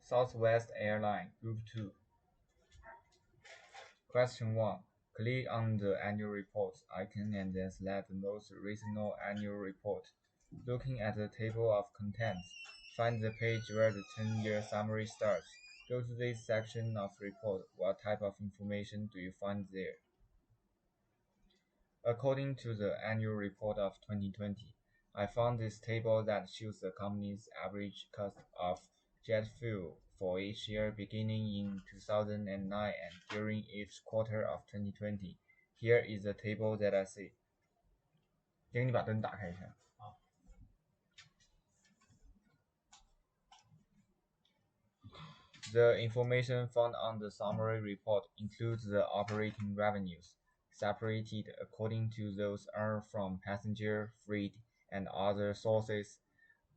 Southwest Airline Group 2. Question 1. Click on the Annual Report icon and then select the most recent annual report. Looking at the table of contents, find the page where the 10-year summary starts. Go to this section of report. What type of information do you find there? According to the annual report of 2020, I found this table that shows the company's average cost of jet fuel for each year beginning in 2009 and during each quarter of 2020. Here is the table that I see. 请你把灯打开一下。The information found on the summary report includes the operating revenues, separated according to those earned from passenger, freight, and other sources,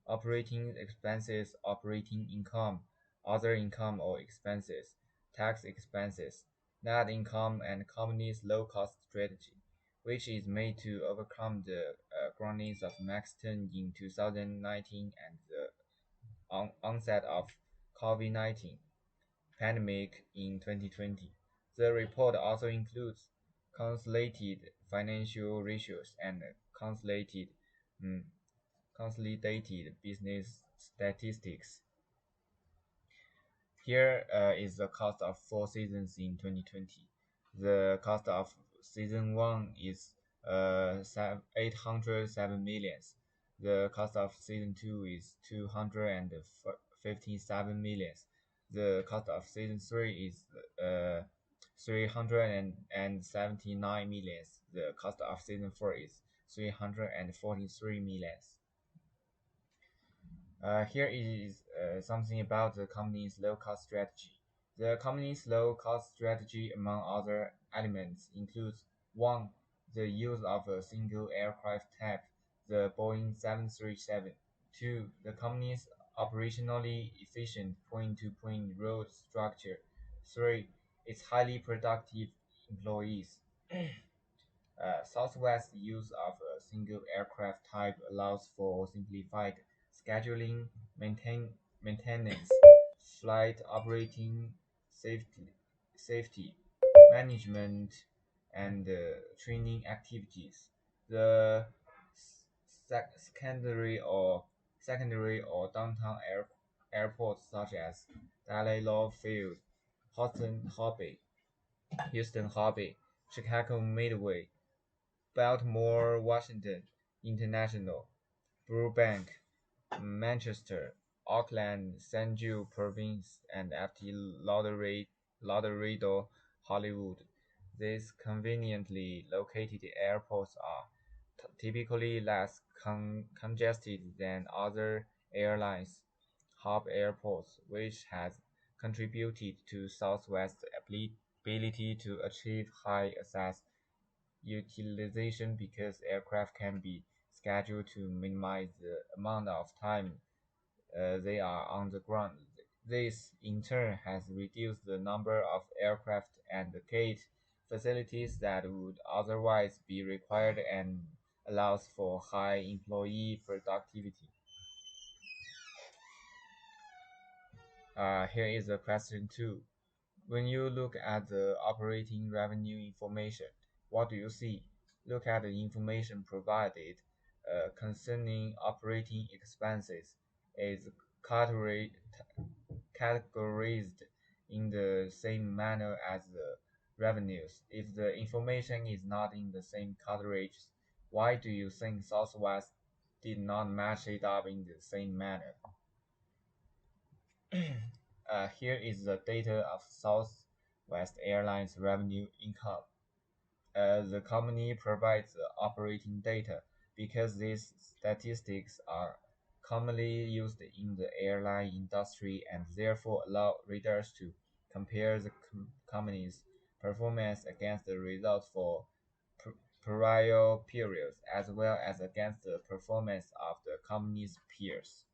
operating expenses, operating income, other income or expenses, tax expenses, net income, and company's low-cost strategy, which is made to overcome the groundings of Max 10 in 2019 and the onset of COVID-19 pandemic in 2020. The report also includes consolidated financial ratios and consolidated business statistics. Here is the cost of 4 seasons in 2020. The cost of season 1 is 807 millions. The cost of season 2 is 257 millions. The cost of season 3 is 379 millions. The cost of season 4 is 343 millions. Here is something about the company's low-cost strategy. The company's low-cost strategy, among other elements, includes 1. The use of a single aircraft type, the Boeing 737. 2. The company's operationally efficient point-to-point road structure. 3. Its highly productive employees. Southwest's use of a single aircraft type allows for simplified scheduling, maintenance, flight operating safety management, and training activities. The secondary or downtown airports such as Dallas Field, Houston Hobby, Chicago Midway, Baltimore Washington International, Burbank, Manchester, Auckland, San Diego Province, and FT Lauderdale, Hollywood. These conveniently located airports are typically less congested than other airlines' hub airports, which has contributed to Southwest's ability to achieve high asset utilization because aircraft can be scheduled to minimize the amount of time they are on the ground. This, in turn, has reduced the number of aircraft and gate facilities that would otherwise be required and allows for high employee productivity. Here is the question 2. When you look at the operating revenue information, what do you see? Look at the information provided concerning operating expenses is categorized in the same manner as the revenues. If the information is not in the same categories, why do you think Southwest did not match it up in the same manner? Here is the data of Southwest Airlines revenue income. The company provides operating data because these statistics are commonly used in the airline industry and therefore allow readers to compare the company's performance against the results for prior periods as well as against the performance of the company's peers.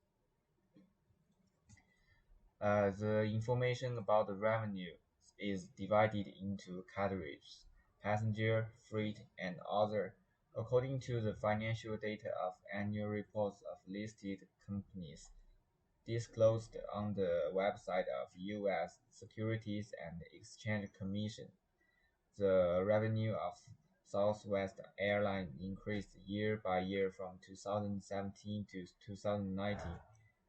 The information about the revenue is divided into categories: passenger, freight, and other, according to the financial data of annual reports of listed companies. disclosed on the website of U.S. Securities and Exchange Commission. The revenue of Southwest Airlines increased year by year from 2017 to 2019,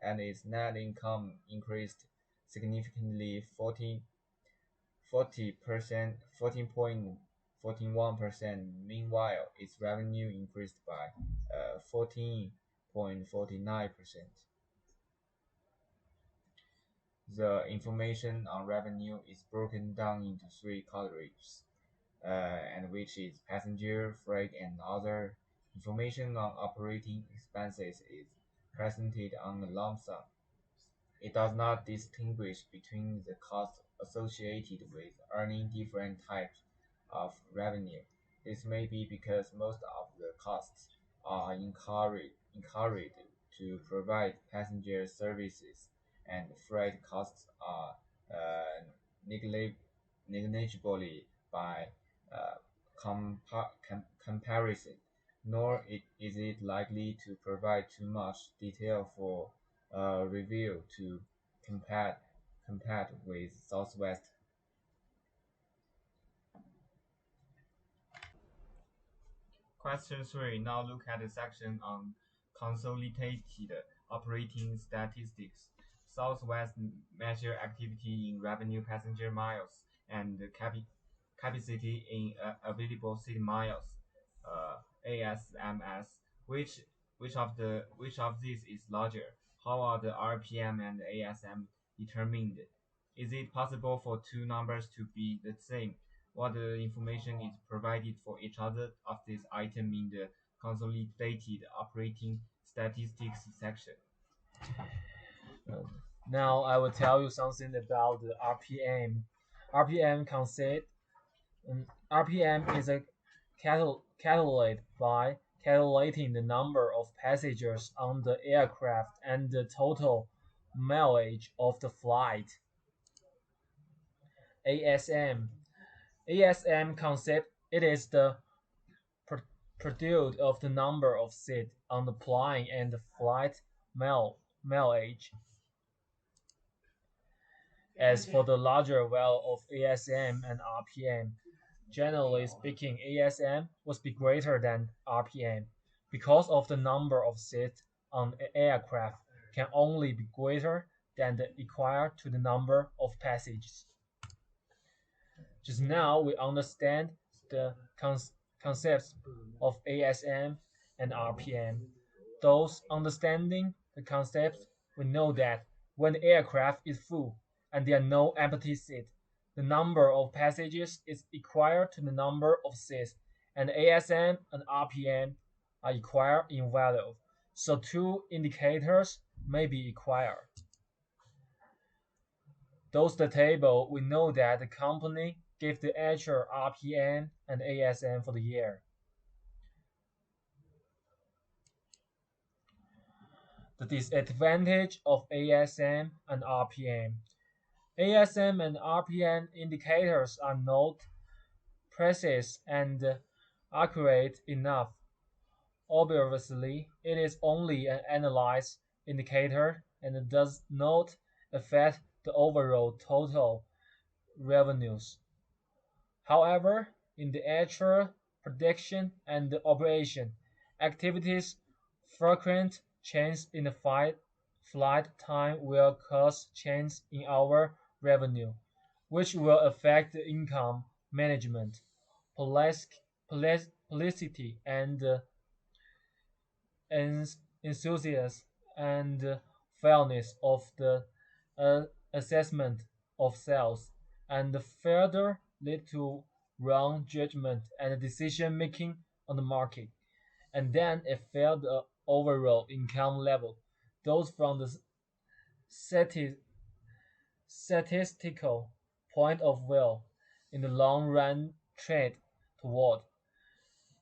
and its net income increased significantly 40%, 14.41%. Meanwhile, its revenue increased by 14.49%. The information on revenue is broken down into three categories, and which is passenger, freight, and other. Information on operating expenses is presented on a lump sum. It does not distinguish between the costs associated with earning different types of revenue. This may be because most of the costs are incurred to provide passenger services, and freight costs are uh, negligible by uh, comparison, nor is it likely to provide too much detail for review to compare with Southwest. Question 3. Now look at the section on consolidated operating statistics. Southwest measure activity in revenue passenger miles and capacity in available seat miles, ASMS. Which which of these is larger? How are the RPM and ASM determined? Is it possible for two numbers to be the same? What information is provided for each other of this item in the consolidated operating statistics section? Now I will tell you something about the RPM. RPM concept. RPM is a calculate by calculating the number of passengers on the aircraft and the total mileage of the flight. ASM. ASM concept. It is the product of the number of seats on the plane and the flight mileage. As for the larger value of ASM and RPM, generally speaking, ASM must be greater than RPM because of the number of seats on an aircraft can only be greater than the equal to the number of passengers. Just now we understand the concepts of ASM and RPM. Those understanding the concepts, we know that when the aircraft is full and there are no empty seats, the number of passengers is equal to the number of seats, and ASM and RPM are equal in value. So two indicators may be equal. Those the table, we know that the company gave the actual RPM and ASM for the year. The disadvantage of ASM and RPM. ASM and RPM indicators are not precise and accurate enough. Obviously, it is only an analyzed indicator and does not affect the overall total revenues. However, in the actual production and the operation activities, frequent changes in the flight time will cause changes in our revenue, which will affect the income management, publicity, and enthusiasm and fairness of the assessment of sales, and further lead to wrong judgment and decision making on the market, and then affect the overall income level. Those from the statistical point of view, in the long run, trend toward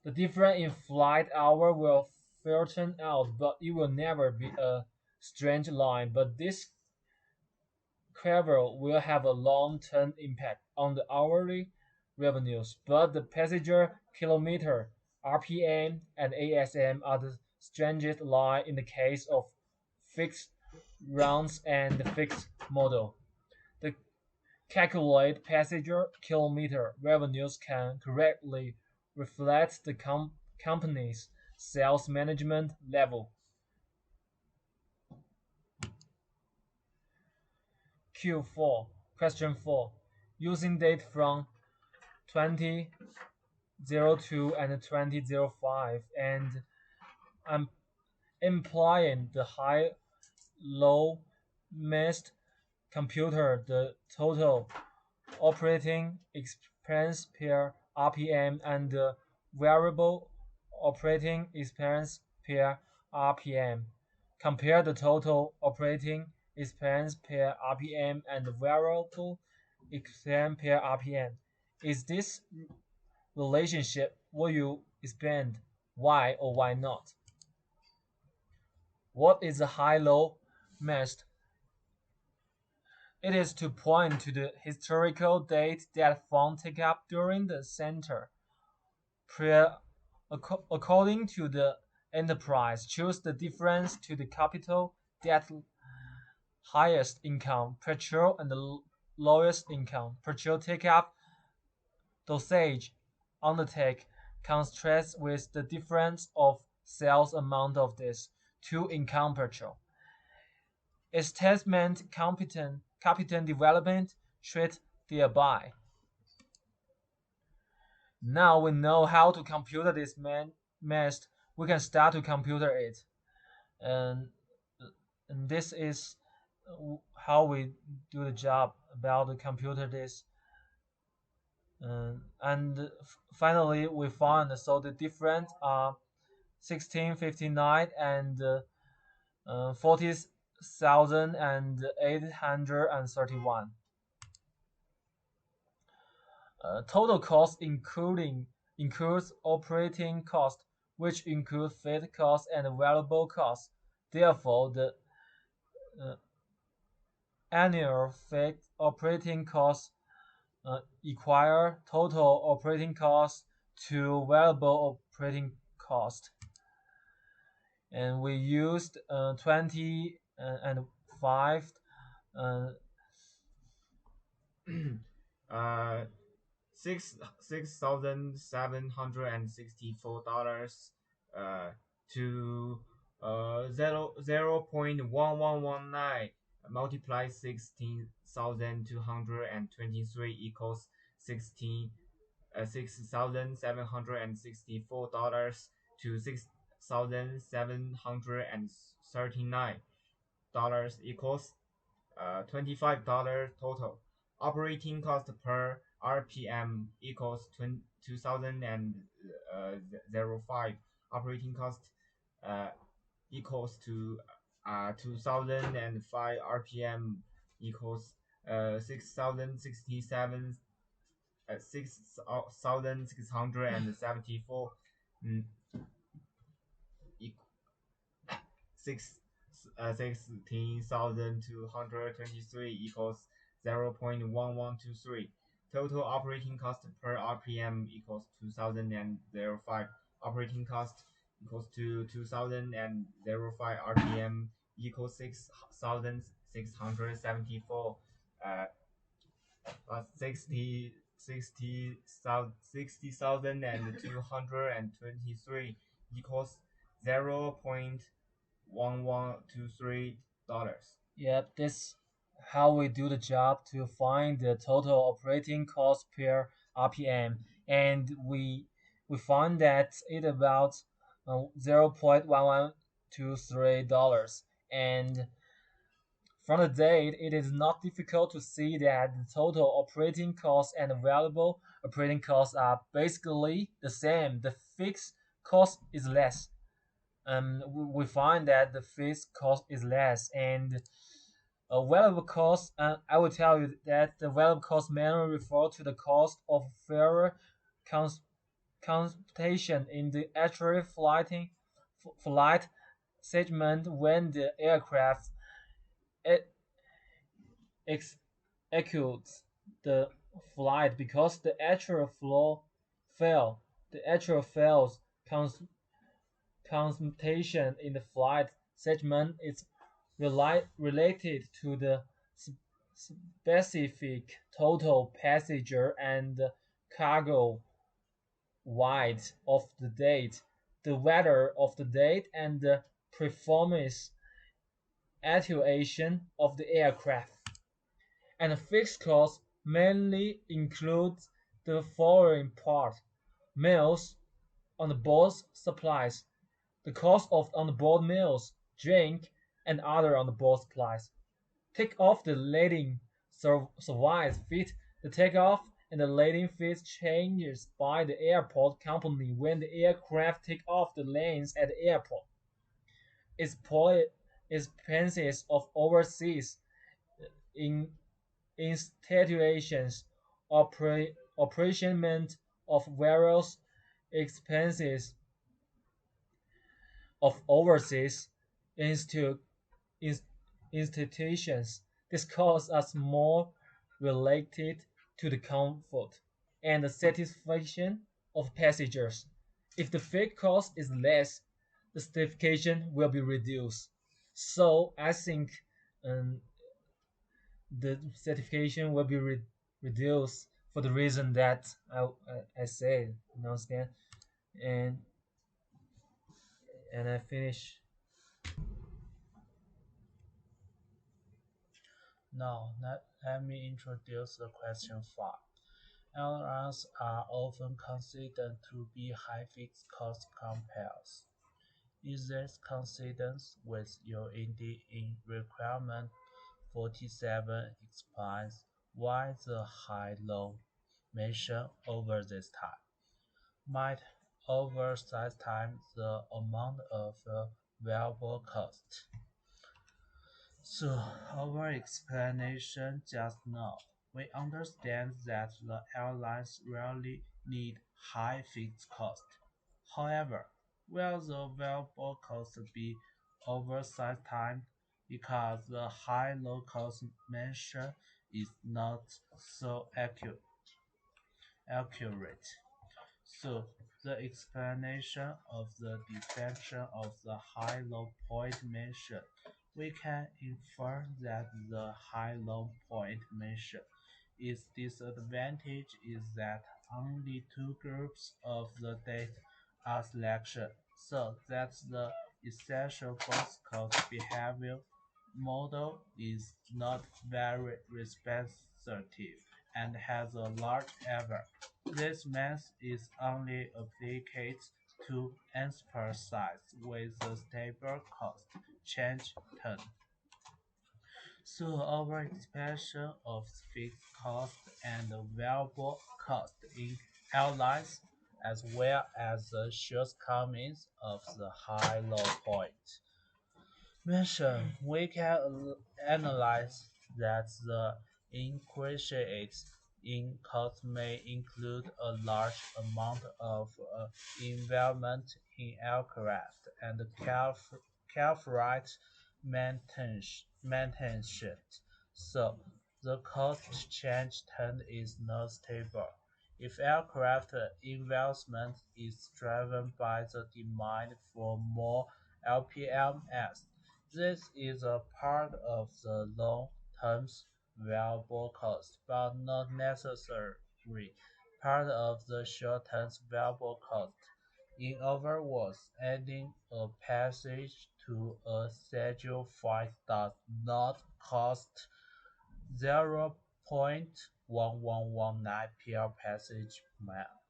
the difference in flight hour will filter out, but it will never be a straight line. But this curve will have a long-term impact on the hourly revenues. But the passenger kilometer, RPM, and ASM are the strangest line in the case of fixed rounds and fixed model. The calculate passenger kilometer revenues can correctly reflect the company's sales management level. Q4. Question 4. Using data from 2002 and 2005 and um, implying the high low missed computer the total operating expense per RPM and the variable operating expense per RPM. Compare the total operating expense per RPM and the variable expense per RPM. Is this relationship what you expand? Why or why not? What is a high-low mast? It is to point to the historical date that phone take up during the center. According to the enterprise, choose the difference to the capital that highest income, petrol and the lowest income. Petrol take up dosage undertake contrasts with the difference of sales amount of this two income petrol. Establishment competent development treat thereby. Now we know how to compute this mast, we can start to compute it. And, and this is how we do the job about the computer this. And finally, we found so the difference are 1659 and 40,831. Total cost includes operating cost, which include fixed cost and variable cost. Therefore, the annual fixed operating cost equal total operating cost to variable operating cost. And we used 20 and 5 $6,764 to 0.1119 multiply 16,223 equals 6,764 to $6,739 equals $25 total. Operating cost per RPM equals 2005. Operating cost equals to 2005 RPM equals 6,067 6,674 16,223 equals 0.1123. Total operating cost per RPM equals 2005. Operating cost equals to 2005 RPM equals 6,674 60,223 equals 0.1123. Yep, this how we do the job to find the total operating cost per RPM, and we found that it about $0.1123, and from the date, it is not difficult to see that the total operating costs and available operating costs are basically the same. The fixed cost is less. We find that the fixed cost is less, and a variable cost. I will tell you that the variable cost mainly refer to the cost of fare computation in the actual flight segment when the aircraft executes the flight, because the actual flow fail. The actual fails computation in the flight segment is related to the specific total passenger and cargo weight of the date, the weather of the date, and the performance actuation of the aircraft. And fixed costs mainly include the following part: meals on the board's supplies, the cost of on the board meals, drink, and other on the board supplies. Take off the landing service fee. The takeoff and the landing fees changes by the airport company when the aircraft take off the lanes at the airport. Expenses of overseas in institutions, operation of various expenses of overseas institu- institutions. This costs us more related to the comfort and the satisfaction of passengers. If the freight cost is less, the certification will be reduced. So I think um, the certification will be reduced for the reason that I said. You understand? And I finish. Now, let me introduce the question 5. Airlines are often considered to be high fixed cost compares. Is this consistent with your indeed in requirement 47 explains why the high-low mentioned over this time might oversize time the amount of variable cost. So, our explanation just now, we understand that the airlines rarely need high fixed cost. However, will the variable cost be oversized time because the high low cost measure is not so accurate? So, the explanation of the deflection of the high-low point mentioned, we can infer that the high-low point mentioned its disadvantage is that only two groups of the data are selected, so that the essential first cost behavior model is not very responsive and has a large error. This math is only applied to enterprise with a stable cost change term. So our expression of fixed cost and variable cost in airlines as well as the shortcomings of the high-low point mentioned, we can analyze that the increases in cost may include a large amount of investment in aircraft and careful maintenance. So the cost change trend is not stable. If aircraft investment is driven by the demand for more LPMS, this is a part of the long-term variable cost, but not necessarily part of the short-term variable cost. In other words, adding a passage to a scheduled flight does not cost 0.1119 per passage mile.